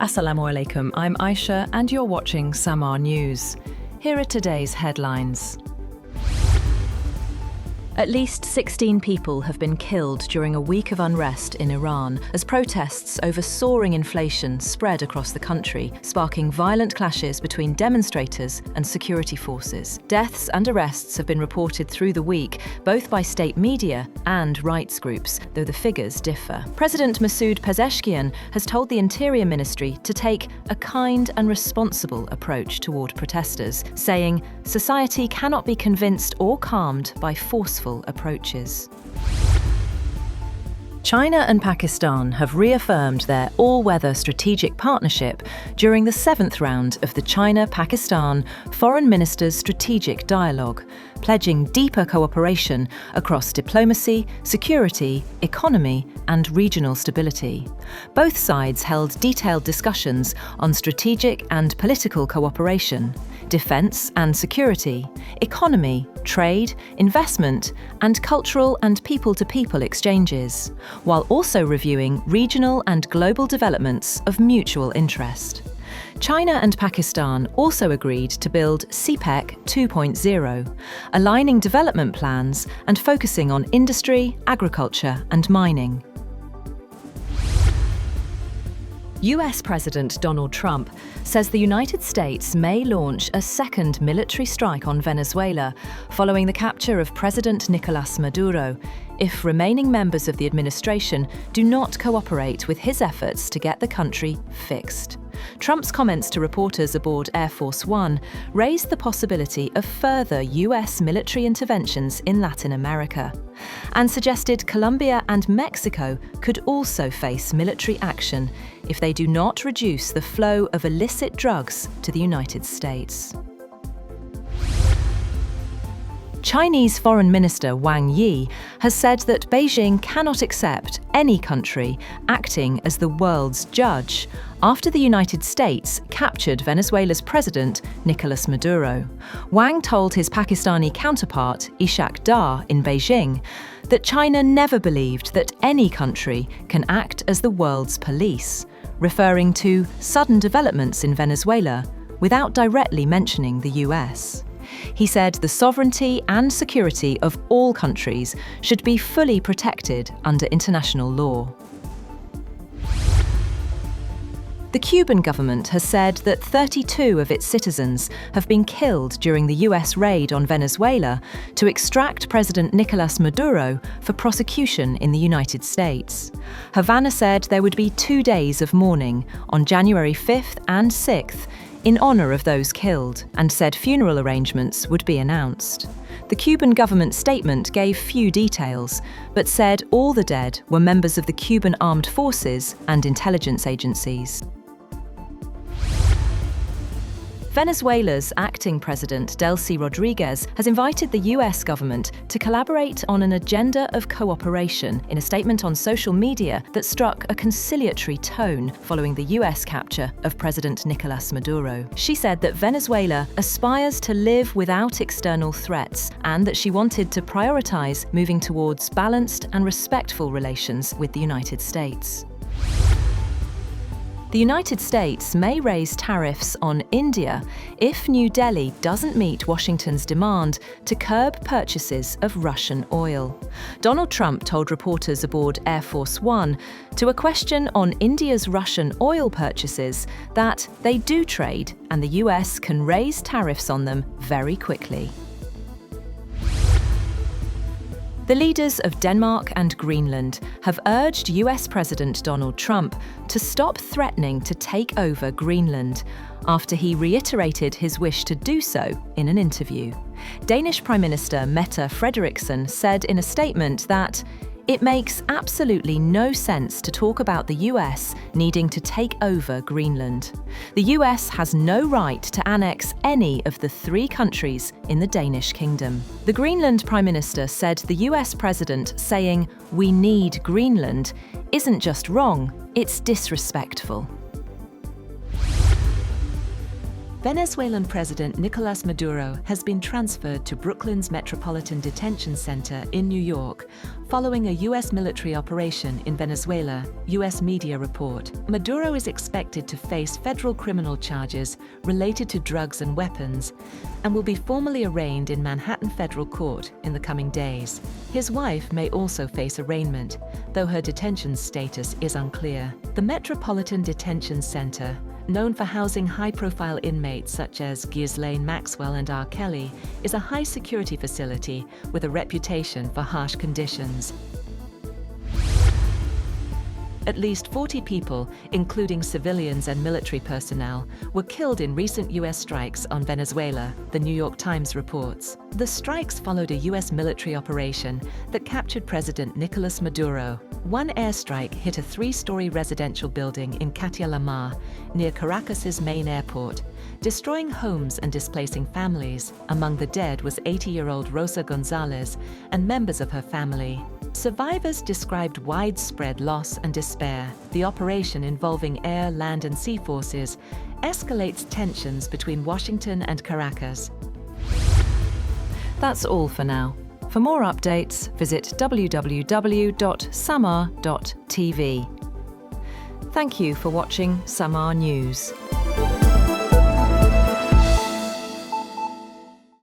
Assalamu alaikum, I'm Aisha and you're watching Samaa News. Here are today's headlines. At least 16 people have been killed during a week of unrest in Iran as protests over soaring inflation spread across the country, sparking violent clashes between demonstrators and security forces. Deaths and arrests have been reported through the week, both by state media and rights groups, though the figures differ. President Masoud Pezeshkian has told the Interior Ministry to take a kind and responsible approach toward protesters, saying society cannot be convinced or calmed by forceful approaches. China and Pakistan have reaffirmed their all-weather strategic partnership during the 7th round of the China-Pakistan Foreign Ministers' Strategic Dialogue, pledging deeper cooperation across diplomacy, security, economy, and regional stability. Both sides held detailed discussions on strategic and political cooperation, defence and security, economy, trade, investment, and cultural and people-to-people exchanges, while also reviewing regional and global developments of mutual interest. China and Pakistan also agreed to build CPEC 2.0, aligning development plans and focusing on industry, agriculture, and mining. US President Donald Trump says the United States may launch a second military strike on Venezuela following the capture of President Nicolas Maduro, if remaining members of the administration do not cooperate with his efforts to get the country fixed. Trump's comments to reporters aboard Air Force One raised the possibility of further US military interventions in Latin America, and suggested Colombia and Mexico could also face military action if they do not reduce the flow of illicit drugs to the United States. Chinese Foreign Minister Wang Yi has said that Beijing cannot accept any country acting as the world's judge after the United States captured Venezuela's president, Nicolas Maduro. Wang told his Pakistani counterpart, Ishaq Dar, in Beijing, that China never believed that any country can act as the world's police, referring to sudden developments in Venezuela without directly mentioning the US. He said the sovereignty and security of all countries should be fully protected under international law. The Cuban government has said that 32 of its citizens have been killed during the US raid on Venezuela to extract President Nicolas Maduro for prosecution in the United States. Havana said there would be 2 days of mourning on January 5th and 6th in honor of those killed, and said funeral arrangements would be announced. The Cuban government statement gave few details, but said all the dead were members of the Cuban armed forces and intelligence agencies. Venezuela's acting president, Delcy Rodriguez, has invited the US government to collaborate on an agenda of cooperation in a statement on social media that struck a conciliatory tone following the US capture of President Nicolas Maduro. She said that Venezuela aspires to live without external threats and that she wanted to prioritize moving towards balanced and respectful relations with the United States. The United States may raise tariffs on India if New Delhi doesn't meet Washington's demand to curb purchases of Russian oil. Donald Trump told reporters aboard Air Force One to a question on India's Russian oil purchases that they do trade and the US can raise tariffs on them very quickly. The leaders of Denmark and Greenland have urged US President Donald Trump to stop threatening to take over Greenland after he reiterated his wish to do so in an interview. Danish Prime Minister Mette Frederiksen said in a statement that it makes absolutely no sense to talk about the US needing to take over Greenland. The US has no right to annex any of the 3 countries in the Danish kingdom. The Greenland Prime Minister said the US President saying, "We need Greenland," isn't just wrong, it's disrespectful. Venezuelan President Nicolas Maduro has been transferred to Brooklyn's Metropolitan Detention Center in New York following a U.S. military operation in Venezuela, U.S. media report. Maduro is expected to face federal criminal charges related to drugs and weapons and will be formally arraigned in Manhattan Federal Court in the coming days. His wife may also face arraignment, though her detention status is unclear. The Metropolitan Detention Center, known for housing high-profile inmates such as Ghislaine Maxwell and R. Kelly, is a high-security facility with a reputation for harsh conditions. At least 40 people, including civilians and military personnel, were killed in recent U.S. strikes on Venezuela, the New York Times reports. The strikes followed a U.S. military operation that captured President Nicolas Maduro. One airstrike hit a 3-story residential building in Catialamar, near Caracas's main airport, destroying homes and displacing families. Among the dead was 80-year-old Rosa Gonzalez and members of her family. Survivors described widespread loss and despair. The operation, involving air, land, and sea forces, escalates tensions between Washington and Caracas. That's all for now. For more updates, visit www.samaa.tv. Thank you for watching Samaa News.